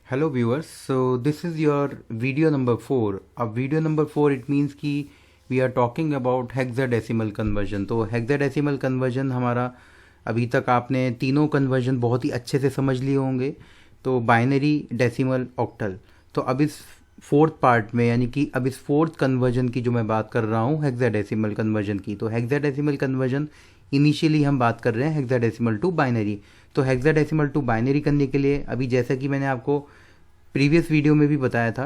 Hello viewers, so this is your video number 4. अब video number 4 it means कि we are talking about hexadecimal conversion. तो hexadecimal conversion हमारा अभी तक आपने तीनों कन्वर्जन बहुत ही अच्छे से समझ लिए होंगे, तो बाइनरी, डेसिमल, ऑक्टल. तो अब इस फोर्थ पार्ट में यानी कि अब इस फोर्थ कन्वर्जन की जो मैं बात कर रहा हूँ हेक्साडेसिमल कन्वर्जन की, तो हेक्साडेसिमल कन्वर्जन इनिशियली हम बात कर रहे हैं हेक्साडेसिमल टू बाइनरी. तो हेक्साडेसिमल टू बाइनरी करने के लिए अभी जैसा कि मैंने आपको प्रीवियस वीडियो में भी बताया था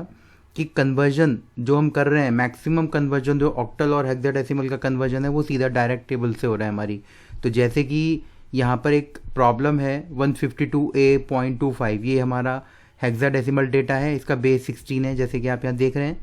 कि कन्वर्जन जो हम कर रहे हैं, मैक्सिमम कन्वर्जन जो ऑक्टल और हेक्साडेसिमल का कन्वर्जन है वो सीधा डायरेक्ट टेबल से हो रहा है हमारी. तो जैसे कि यहाँ पर एक प्रॉब्लम है 152A.25, ये हमारा हेक्साडेसिमल डेटा है, इसका बेस 16 है जैसे कि आप यहाँ देख रहे हैं.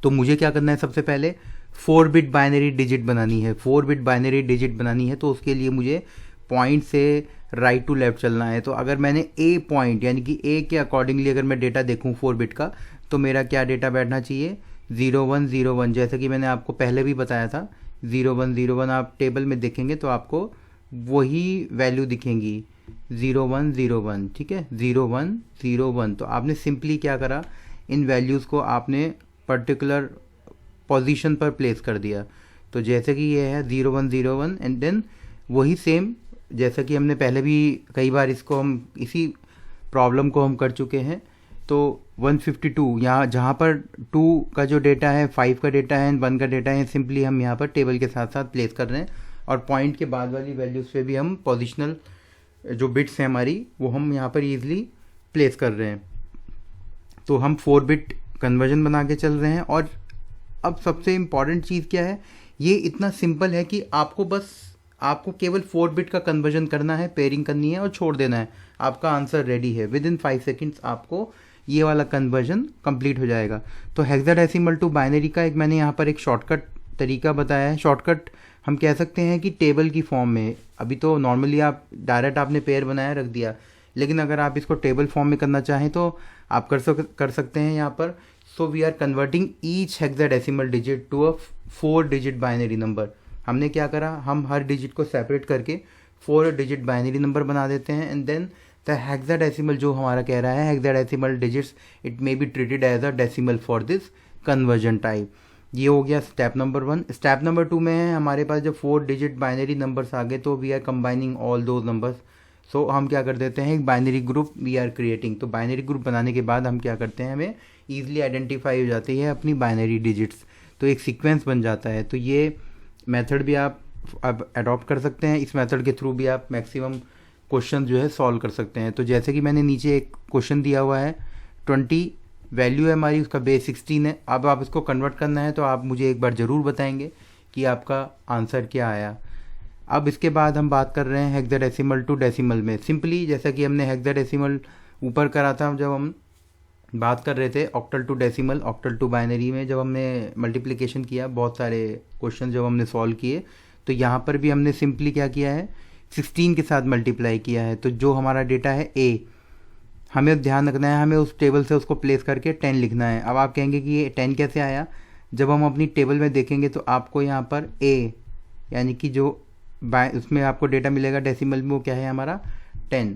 तो मुझे क्या करना है, सबसे पहले 4 बिट बाइनरी डिजिट बनानी है. 4 बिट बाइनरी डिजिट बनानी है तो उसके लिए मुझे पॉइंट से राइट टू लेफ्ट चलना है. तो अगर मैंने ए पॉइंट यानी कि ए के अकॉर्डिंगली अगर मैं डेटा देखूँ 4 बिट का, तो मेरा क्या डेटा बैठना चाहिए 0101. जैसा कि मैंने आपको पहले भी बताया था 0101 आप टेबल में देखेंगे तो आपको वही वैल्यू दिखेंगी 0101. ठीक है, 0101. तो आपने सिंपली क्या करा, इन वैल्यूज़ को आपने पर्टिकुलर पोजीशन पर प्लेस कर दिया. तो जैसे कि ये है 0101 एंड देन वही सेम जैसा कि हमने पहले भी कई बार इसको हम इसी प्रॉब्लम को हम कर चुके हैं. तो 152 यहाँ जहाँ पर 2 का जो डेटा है, 5 का डेटा है, 1 का डेटा है, सिंपली हम यहाँ पर टेबल के साथ साथ प्लेस कर रहे हैं और पॉइंट के बाद वाली वैल्यूज़ पे भी हम पोजिशनल जो बिट्स हैं हमारी वो हम यहाँ पर ईजिली प्लेस कर रहे हैं. तो हम 4 बिट कन्वर्जन बना के चल रहे हैं. और अब सबसे इम्पॉर्टेंट चीज़ क्या है, ये इतना सिंपल है कि आपको केवल 4 बिट का कन्वर्जन करना है, पेयरिंग करनी है और छोड़ देना है, आपका आंसर रेडी है. विद इन 5 सेकेंड्स आपको ये वाला कन्वर्जन कंप्लीट हो जाएगा. तो हेक्साडेसिमल टू बाइनरी का एक मैंने यहाँ पर एक शॉर्टकट तरीका बताया है. शॉर्टकट हम कह सकते हैं कि टेबल की फॉर्म में. अभी तो नॉर्मली आप डायरेक्ट आपने पेयर बनाया रख दिया, लेकिन अगर आप इसको टेबल फॉर्म में करना चाहें तो आप कर सकते हैं यहाँ पर. So we are converting each hexadecimal digit to a 4 digit binary number. हमने क्या करा, हम हर डिजिट को सेपरेट करके 4 डिजिट बाइनरी नंबर बना देते हैं. एंड देन द हेक्साडेसिमल जो हमारा कह रहा है hexadecimal digits it may be treated as a decimal for this conversion type. ये हो गया स्टेप नंबर 1. स्टेप नंबर 2 में है हमारे पास जब 4 डिजिट बाइनरी नंबर्स आ गए तो we are combining all those numbers. So हम क्या कर देते हैं, एक binary group we are creating. तो बाइनरी ग्रुप बनाने के बाद हम क्या करते हैं, हमें ईजिली आइडेंटिफाई हो जाती है अपनी बाइनरी डिजिट्स, तो एक सीक्वेंस बन जाता है. तो ये मेथड भी आप अब अडॉप्ट कर सकते हैं. इस मेथड के थ्रू भी आप मैक्सिमम क्वेश्चन जो है सॉल्व कर सकते हैं. तो जैसे कि मैंने नीचे एक क्वेश्चन दिया हुआ है 20 वैल्यू है हमारी, उसका बेस 16 है. अब आप इसको कन्वर्ट करना है तो आप मुझे एक बार ज़रूर बताएंगे कि आपका आंसर क्या आया. अब इसके बाद हम बात कर रहे हैं हेक्साडेसिमल टू डेसिमल में. सिंपली जैसा कि हमने हेक्साडेसिमल ऊपर करा था जब हम बात कर रहे थे octal to decimal, octal to binary में जब हमने मल्टीप्लिकेशन किया, बहुत सारे क्वेश्चन जब हमने सॉल्व किए, तो यहाँ पर भी हमने सिंपली क्या किया है 16 के साथ मल्टीप्लाई किया है. तो जो हमारा डेटा है ए, हमें ध्यान रखना है, हमें उस टेबल से उसको प्लेस करके 10 लिखना है. अब आप कहेंगे कि ये 10 कैसे आया, जब हम अपनी टेबल में देखेंगे तो आपको यहाँ पर ए यानी कि जो उसमें आपको डेटा मिलेगा डेसिमल में वो क्या है हमारा 10.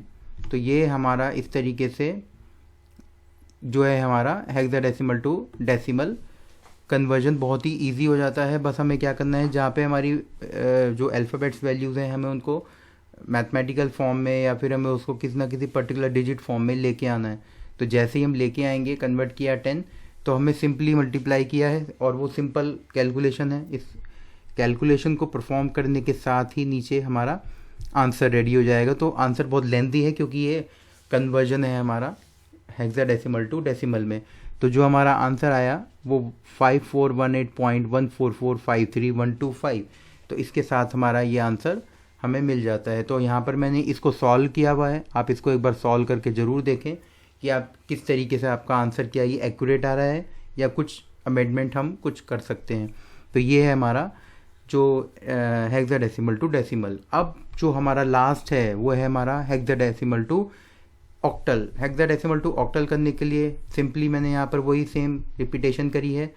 तो ये हमारा इस तरीके से जो है हमारा हेक्साडेसिमल टू डेसिमल कन्वर्जन बहुत ही इजी हो जाता है. बस हमें क्या करना है, जहाँ पे हमारी जो अल्फ़ाबेट्स वैल्यूज़ हैं हमें उनको मैथमेटिकल फॉर्म में या फिर हमें उसको किसी ना किसी पर्टिकुलर डिजिट फॉर्म में लेके आना है. तो जैसे ही हम लेके आएंगे, कन्वर्ट किया 10, तो हमें सिंपली मल्टीप्लाई किया है और वो सिंपल कैलकुलेशन है. इस कैलकुलेशन को परफॉर्म करने के साथ ही नीचे हमारा आंसर रेडी हो जाएगा. तो आंसर बहुत लेंथी है क्योंकि ये कन्वर्जन है हमारा हेक्साडेसिमल टू डेसिमल में. तो जो हमारा आंसर आया वो 5418.14453.125. तो इसके साथ हमारा ये आंसर हमें मिल जाता है. तो यहाँ पर मैंने इसको सॉल्व किया हुआ है, आप इसको एक बार सॉल्व करके ज़रूर देखें कि आप किस तरीके से आपका आंसर क्या ये एक्यूरेट आ रहा है या कुछ अमेंडमेंट हम कुछ कर सकते हैं. तो ये है हमारा जो हेक्साडेसिमल टू डेसिमल. अब जो हमारा लास्ट है वो है हमारा hexadecimal to octal. Hexadecimal to octal करने के लिए सिंपली मैंने यहाँ पर वही सेम रिपीटेशन करी है.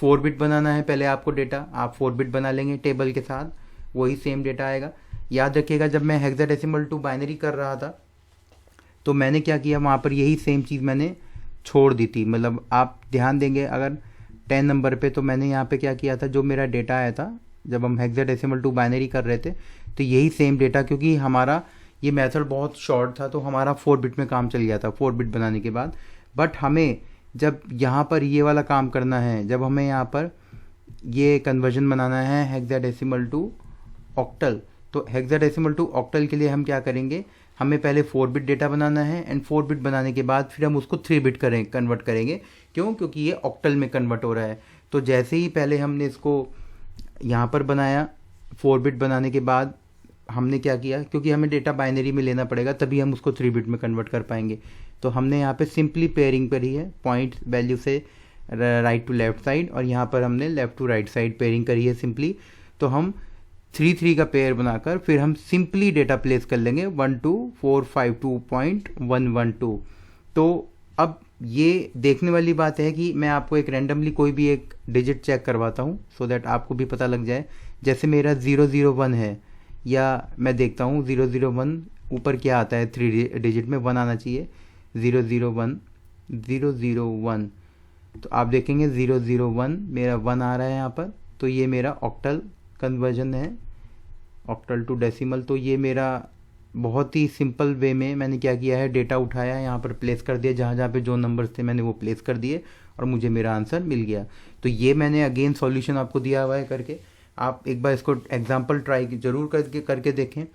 4 बिट बनाना है पहले आपको डेटा, आप 4 बिट बना लेंगे टेबल के साथ, वही सेम डेटा आएगा. याद रखिएगा जब मैं हेक्साडेसिमल टू बाइनरी कर रहा था तो मैंने क्या किया, वहाँ पर यही सेम चीज़ मैंने छोड़ दी थी। मतलब आप ध्यान देंगे अगर 10 नंबर पे, तो मैंने यहाँ पे क्या किया था, जो मेरा डेटा आया था जब हम हेक्साडेसिमल टू बाइनरी कर रहे थे, तो यही सेम डेटा, क्योंकि हमारा ये मेथड बहुत शॉर्ट था तो हमारा 4 बिट में काम चल गया था 4 बिट बनाने के बाद। बट हमें जब यहाँ पर ये वाला काम करना है, जब हमें यहाँ पर ये कन्वर्जन बनाना है हेक्साडेसिमल टू ऑक्टल, तो हेक्साडेसिमल टू ऑक्टल के लिए हम क्या करेंगे, हमें पहले 4 बिट डेटा बनाना है एंड 4 बिट बनाने के बाद फिर हम उसको 3 बिट कन्वर्ट करेंगे। क्यों? क्योंकि ये ऑक्टल में कन्वर्ट हो रहा है। तो जैसे ही पहले हमने इसको यहाँ पर बनाया, 4 बिट बनाने के बाद हमने क्या किया, क्योंकि हमें डेटा बाइनरी में लेना पड़ेगा तभी हम उसको 3 बिट में कन्वर्ट कर पाएंगे, तो हमने यहाँ पे सिंपली पेयरिंग पर ही है, पॉइंट वैल्यू से राइट टू लेफ्ट साइड, और यहाँ पर हमने left to right side pairing करी है सिंपली। तो हम 3 का पेयर बनाकर फिर हम सिंपली डेटा प्लेस कर लेंगे 12452.112। तो अब ये देखने वाली बात है कि मैं आपको एक रैंडमली कोई भी एक डिजिट चेक करवाता हूँ सो दैट आपको भी पता लग जाए। जैसे मेरा 001 है, या मैं देखता हूँ 001 ऊपर क्या आता है, 3 डिजिट में 1 आना चाहिए, 001 तो आप देखेंगे 001 मेरा 1 आ रहा है यहाँ पर। तो ये मेरा ऑक्टल कन्वर्जन है, ऑक्टल टू डेसिमल। तो ये मेरा बहुत ही सिंपल वे में मैंने क्या किया है, डेटा उठाया, यहाँ पर प्लेस कर दिया, जहाँ जहाँ पे जो नंबर्स थे मैंने वो प्लेस कर दिए और मुझे मेरा आंसर मिल गया। तो ये मैंने अगेन सॉल्यूशन आपको दिया हुआ है करके, आप एक बार इसको एग्जांपल ट्राई जरूर करके देखें।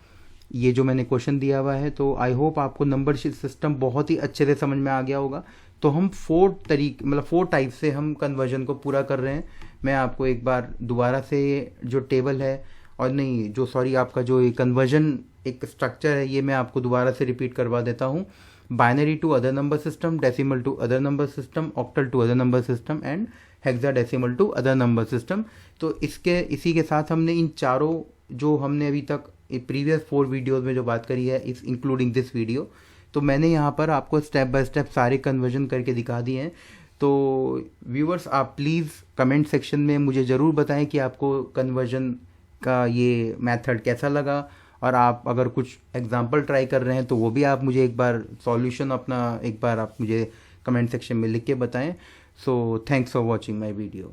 ये जो मैंने क्वेश्चन दिया हुआ है, तो आई होप आपको नंबर सिस्टम बहुत ही अच्छे से समझ में आ गया होगा। तो हम 4 टाइप से हम कन्वर्जन को पूरा कर रहे हैं। मैं आपको एक बार दोबारा से जो टेबल है, और नहीं जो सॉरी आपका जो ये कन्वर्जन एक स्ट्रक्चर है, ये मैं आपको दोबारा से रिपीट करवा देता हूँ। Binary to other number system, decimal to other number system, octal to other number system and hexadecimal to other number system. तो इसी के साथ हमने इन चारों जो हमने अभी तक प्रीवियस 4 वीडियोज़ में जो बात करी है, इस इंक्लूडिंग दिस वीडियो, तो मैंने यहाँ पर आपको स्टेप बाय स्टेप सारे कन्वर्जन करके दिखा दिए हैं। तो व्यूअर्स, आप प्लीज़ कमेंट सेक्शन में मुझे ज़रूर बताएं कि आपको कन्वर्जन का ये मेथड कैसा लगा, और आप अगर कुछ एग्जांपल ट्राई कर रहे हैं तो वो भी आप मुझे एक बार सॉल्यूशन अपना एक बार आप मुझे कमेंट सेक्शन में लिख के बताएं। So thanks for watching my video.